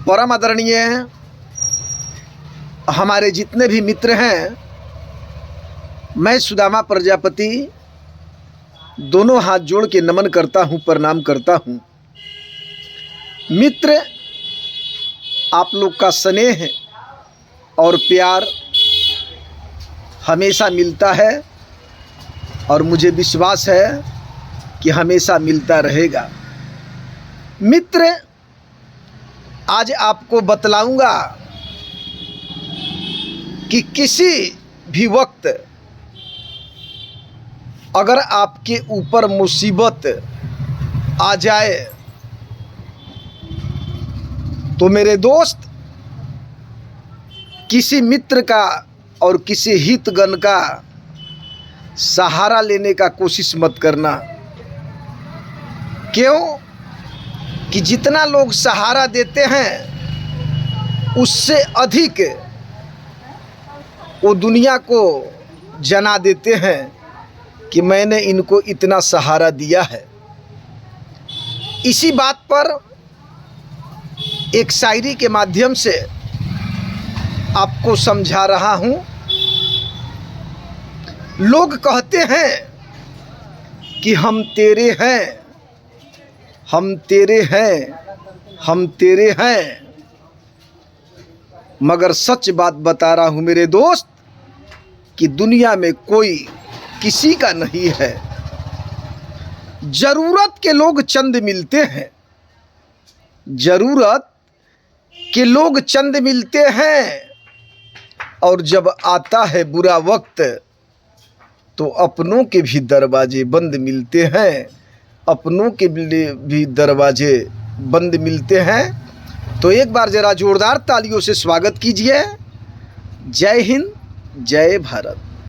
परम आदरणीय हमारे जितने भी मित्र हैं, मैं सुदामा प्रजापति दोनों हाथ जोड़ के नमन करता हूं, प्रणाम करता हूं। मित्र, आप लोग का स्नेह और प्यार हमेशा मिलता है और मुझे विश्वास है कि हमेशा मिलता रहेगा। मित्र, आज आपको बतलाऊंगा कि किसी भी वक्त अगर आपके ऊपर मुसीबत आ जाए तो मेरे दोस्त, किसी मित्र का और किसी हितगण का सहारा लेने का कोशिश मत करना। क्यों कि जितना लोग सहारा देते हैं उससे अधिक वो दुनिया को जना देते हैं कि मैंने इनको इतना सहारा दिया है। इसी बात पर एक शायरी के माध्यम से आपको समझा रहा हूं। लोग कहते हैं कि हम तेरे हैं, हम तेरे हैं, हम तेरे हैं, मगर सच बात बता रहा हूं मेरे दोस्त कि दुनिया में कोई किसी का नहीं है। जरूरत के लोग चंद मिलते हैं, जरूरत के लोग चंद मिलते हैं, और जब आता है बुरा वक्त तो अपनों के भी दरवाजे बंद मिलते हैं, अपनों के भी दरवाजे बंद मिलते हैं। तो एक बार ज़रा जोरदार तालियों से स्वागत कीजिए। जय हिंद, जय भारत।